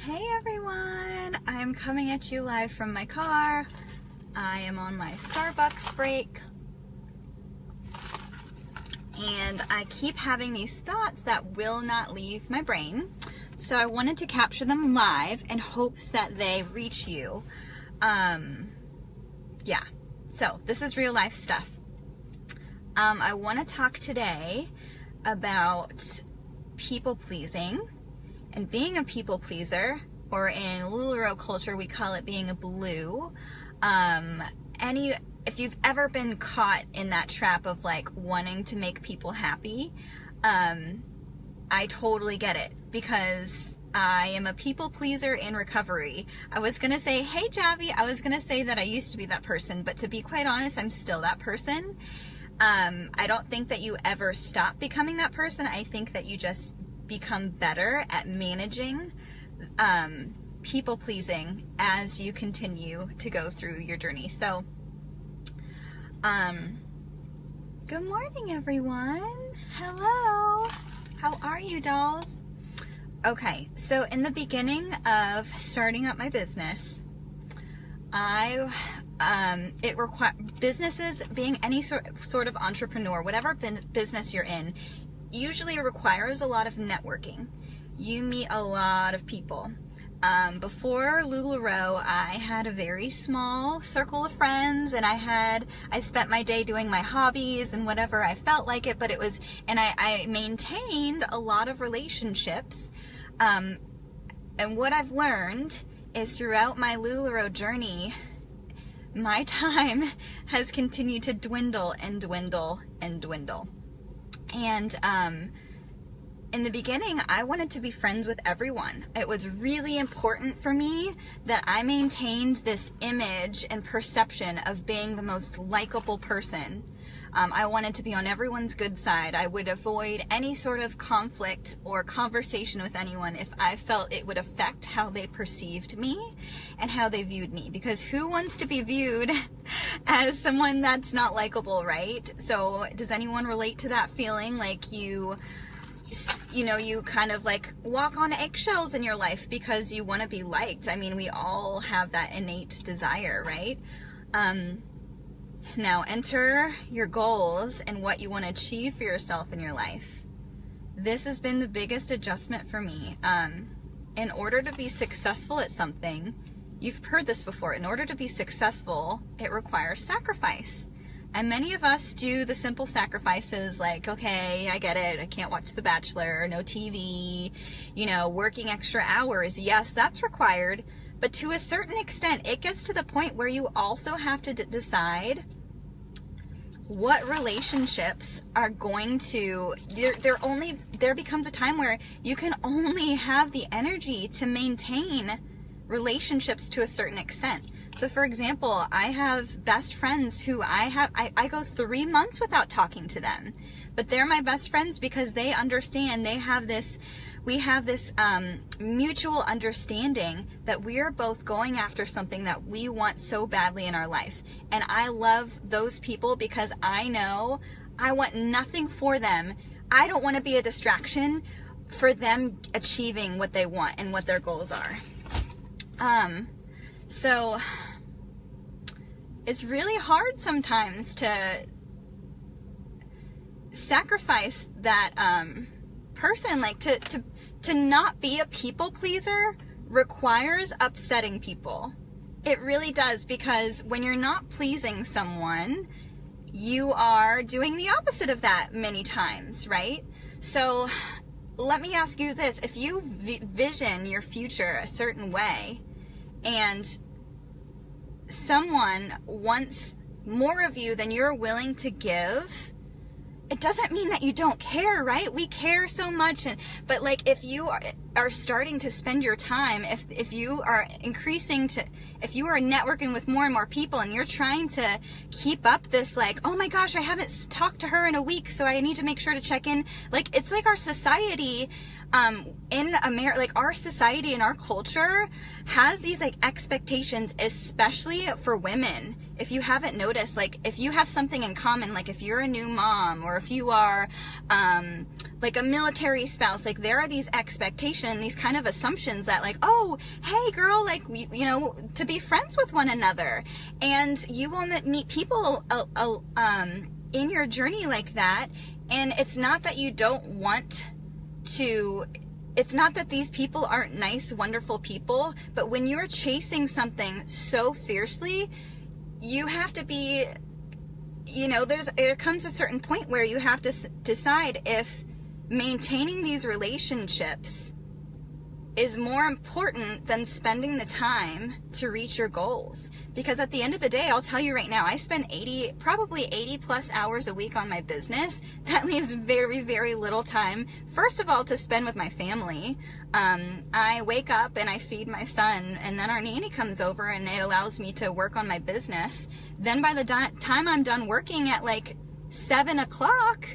Hey everyone, I'm coming at you live from my car. I am on my Starbucks break and I keep having these thoughts that will not leave my brain. So I wanted to capture them live in hopes that they reach you. Yeah, so this is real life stuff. I want to talk today about people pleasing and being a people pleaser, or in LuLaRoe culture we call it being a blue. If you've ever been caught in that trap of like wanting to make people happy, I totally get it because I am a people pleaser in recovery. I was gonna say, hey Javi, I was gonna say that I used to be that person, but to be quite honest, I'm still that person. I don't think that you ever stop becoming that person. I think that you just become better at managing people pleasing as you continue to go through your journey. So, good morning everyone. Hello. How are you, dolls? Okay, so in the beginning of starting up my business, businesses, being any sort of entrepreneur, whatever business you're in, usually requires a lot of networking. You meet a lot of people. Before LuLaRoe, I had a very small circle of friends, and I spent my day doing my hobbies and whatever I felt like it, but I maintained a lot of relationships. And what I've learned is throughout my LuLaRoe journey, my time has continued to dwindle and dwindle and dwindle. And in the beginning, I wanted to be friends with everyone. It was really important for me that I maintained this image and perception of being the most likable person. I wanted to be on everyone's good side. I would avoid any sort of conflict or conversation with anyone if I felt it would affect how they perceived me and how they viewed me. Because who wants to be viewed as someone that's not likable, right? So does anyone relate to that feeling? Like you kind of like walk on eggshells in your life because you want to be liked. I mean, we all have that innate desire, right? Now enter your goals and what you want to achieve for yourself in your life. This has been the biggest adjustment for me. In order to be successful at something, you've heard this before, in order to be successful, it requires sacrifice. And many of us do the simple sacrifices like, okay, I get it, I can't watch The Bachelor, no TV, working extra hours. Yes, that's required. But to a certain extent, it gets to the point where you also have to decide what relationships are going to, there becomes a time where you can only have the energy to maintain relationships to a certain extent. So for example, I have best friends who I go 3 months without talking to them, but they're my best friends because they understand, we have this mutual understanding that we are both going after something that we want so badly in our life. And I love those people because I know I want nothing for them. I don't want to be a distraction for them achieving what they want and what their goals are. So it's really hard sometimes to sacrifice that person, like to not be a people pleaser requires upsetting people. It really does, because when you're not pleasing someone, you are doing the opposite of that many times, right? So let me ask you this. If you vision your future a certain way and someone wants more of you than you're willing to give, it doesn't mean that you don't care, right? We care so much. But like, if you are starting to spend your time, if you are if you are networking with more and more people and you're trying to keep up this like, oh my gosh, I haven't talked to her in a week, so I need to make sure to check in. Like, it's like our society in America, like our society and our culture has these like expectations, especially for women. If you haven't noticed, like if you have something in common, like if you're a new mom or if you are like a military spouse, like there are these expectations, these kind of assumptions that like, oh, hey girl, like we, you know, to be friends with one another, and you will meet people in your journey like that. And it's not that you don't want to, it's not that these people aren't nice, wonderful people, but when you're chasing something so fiercely, you have to be, you know, there comes a certain point where you have to decide if maintaining these relationships is more important than spending the time to reach your goals. Because at the end of the day, I'll tell you right now, I spend probably 80 plus hours a week on my business. That leaves very, very little time, first of all, to spend with my family. I wake up and I feed my son, and then our nanny comes over and it allows me to work on my business. Then by the time I'm done working at like 7 o'clock,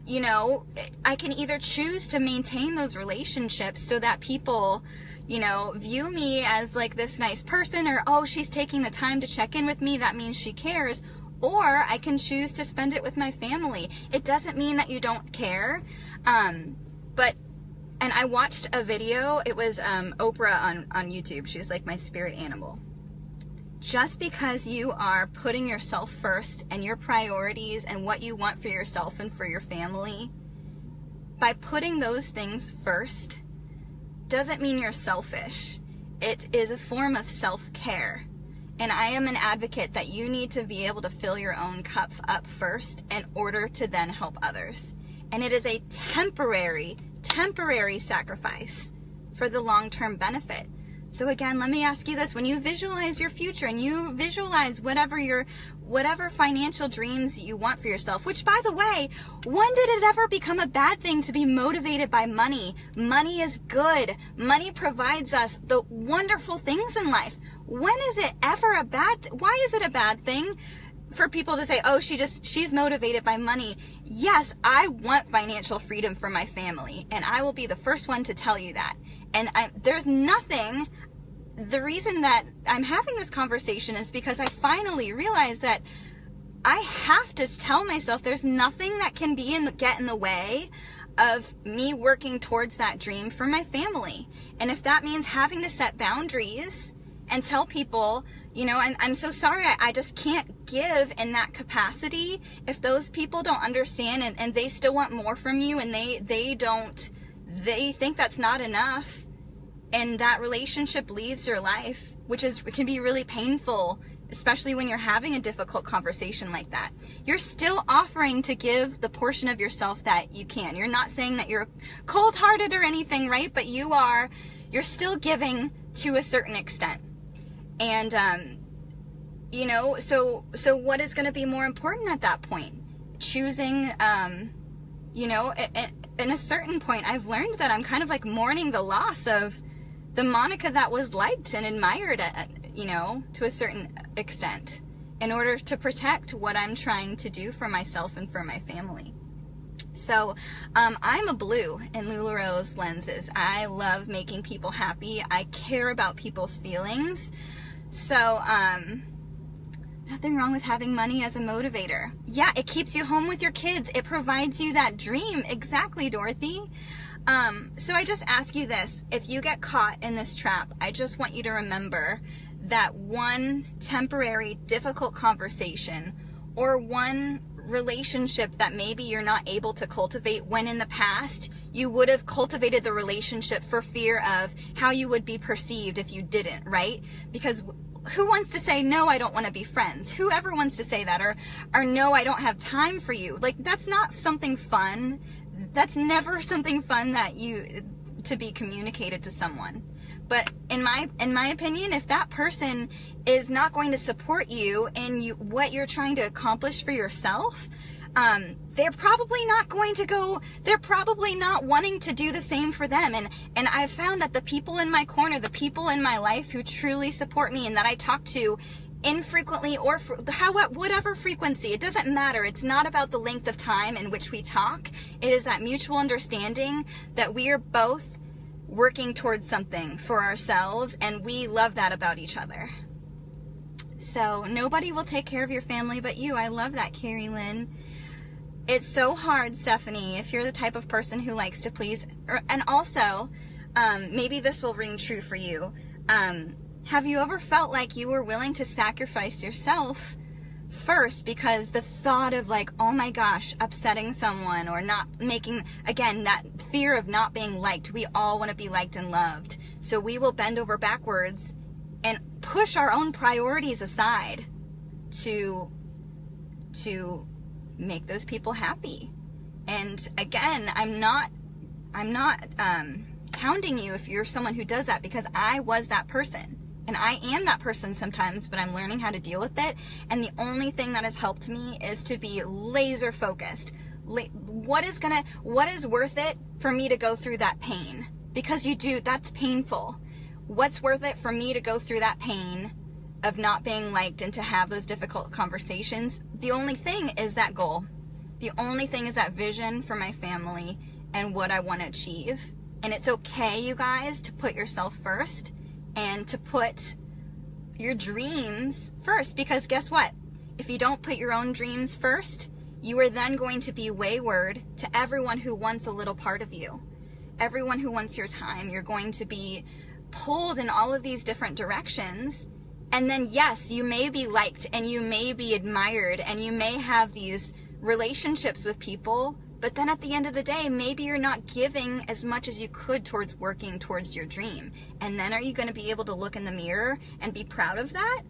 you know, I can either choose to maintain those relationships so that people, you know, view me as like this nice person, or, oh, she's taking the time to check in with me, that means she cares. Or I can choose to spend it with my family. It doesn't mean that you don't care. And I watched a video, it was Oprah on YouTube. She's like my spirit animal. Just because you are putting yourself first and your priorities and what you want for yourself and for your family, by putting those things first, doesn't mean you're selfish. It is a form of self-care. And I am an advocate that you need to be able to fill your own cup up first in order to then help others. And it is a temporary sacrifice for the long-term benefit. So again, let me ask you this. When you visualize your future and you visualize whatever financial dreams you want for yourself, which by the way, when did it ever become a bad thing to be motivated by money? Money is good. Money provides us the wonderful things in life. When is it ever why is it a bad thing for people to say, oh, she's motivated by money? Yes, I want financial freedom for my family, and I will be the first one to tell you that. And there's nothing, the reason that I'm having this conversation is because I finally realized that I have to tell myself there's nothing that can get in the way of me working towards that dream for my family. And if that means having to set boundaries and tell people, you know, I'm so sorry, I just can't give in that capacity. If those people don't understand and they still want more from you, and they think that's not enough, and that relationship leaves your life, it can be really painful, especially when you're having a difficult conversation like that. You're still offering to give the portion of yourself that you can. You're not saying that you're cold-hearted or anything, right? But you're still giving to a certain extent. And, you know, so what is going to be more important at that point? Choosing, you know, in a certain point, I've learned that I'm kind of like mourning the loss of the Monica that was liked and admired, you know, to a certain extent, in order to protect what I'm trying to do for myself and for my family. So I'm a blue in LuLaRoe's lenses. I love making people happy. I care about people's feelings. So nothing wrong with having money as a motivator. Yeah, it keeps you home with your kids. It provides you that dream. Exactly, Dorothy. So I just ask you this. If you get caught in this trap, I just want you to remember that one temporary difficult conversation, or one relationship that maybe you're not able to cultivate, when in the past you would have cultivated the relationship for fear of how you would be perceived if you didn't, right? Because who wants to say, no, I don't want to be friends? Whoever wants to say that, or no, I don't have time for you. Like, that's not something fun. That's never something fun to be communicated to someone. But in my opinion, if that person is not going to support you in what you're trying to accomplish for yourself, they're probably not they're probably not wanting to do the same for them. And I've found that the people in my corner, the people in my life who truly support me and that I talk to infrequently or whatever frequency, it doesn't matter. It's not about the length of time in which we talk. It is that mutual understanding that we are both working towards something for ourselves, and we love that about each other. So nobody will take care of your family but you. I love that, Carrie Lynn. It's so hard, Stephanie, if you're the type of person who likes to please. And also, maybe this will ring true for you. Have you ever felt like you were willing to sacrifice yourself first because the thought of like, oh my gosh, upsetting someone or not making, again, that fear of not being liked. We all want to be liked and loved. So we will bend over backwards and push our own priorities aside to make those people happy. And again, I'm not hounding you if you're someone who does that, because I was that person. And I am that person sometimes, but I'm learning how to deal with it. And the only thing that has helped me is to be laser focused. What is worth it for me to go through that pain? Because that's painful. What's worth it for me to go through that pain of not being liked and to have those difficult conversations? The only thing is that goal. The only thing is that vision for my family and what I want to achieve. And it's okay, you guys, to put yourself first and to put your dreams first, because guess what? If you don't put your own dreams first, you are then going to be wayward to everyone who wants a little part of you. Everyone who wants your time. You're going to be pulled in all of these different directions. And then yes, you may be liked and you may be admired and you may have these relationships with people, but then at the end of the day, maybe you're not giving as much as you could towards working towards your dream. And then are you going to be able to look in the mirror and be proud of that?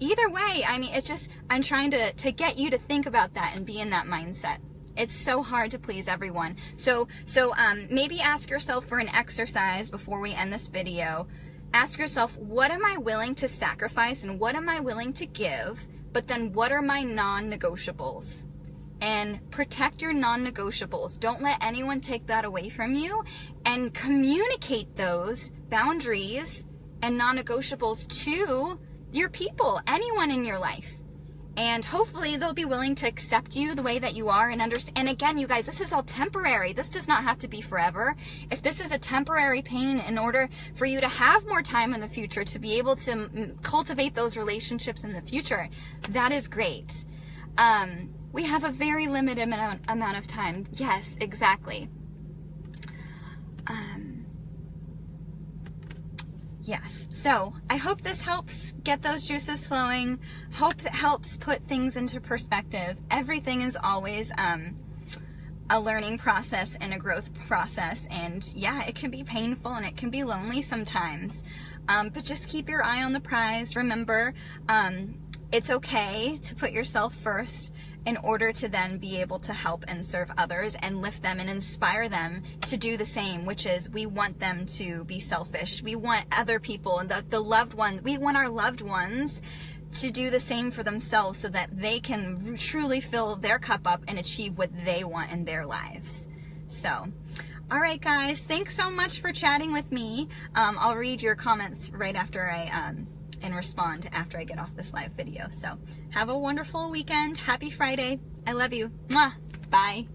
Either way, I mean, it's just, I'm trying to get you to think about that and be in that mindset. It's so hard to please everyone. So maybe ask yourself for an exercise before we end this video. Ask yourself, what am I willing to sacrifice and what am I willing to give? But then what are my non-negotiables? And protect your non-negotiables. Don't let anyone take that away from you, and communicate those boundaries and non-negotiables to your people, anyone in your life. And hopefully they'll be willing to accept you the way that you are and understand. And again, you guys, this is all temporary. This does not have to be forever. If this is a temporary pain in order for you to have more time in the future, to be able to cultivate those relationships in the future, that is great. We have a very limited amount of time. Yes, exactly. Yes. So I hope this helps get those juices flowing. Hope it helps put things into perspective. Everything is always a learning process and a growth process. And yeah, it can be painful and it can be lonely sometimes. But just keep your eye on the prize. Remember, it's okay to put yourself first in order to then be able to help and serve others and lift them and inspire them to do the same, which is we want them to be selfish. We want other people and the loved ones, we want our loved ones to do the same for themselves so that they can truly fill their cup up and achieve what they want in their lives. So, all right, guys, thanks so much for chatting with me. I'll read your comments right after and respond after I get off this live video. So have a wonderful weekend. Happy Friday. I love you. Mwah. Bye.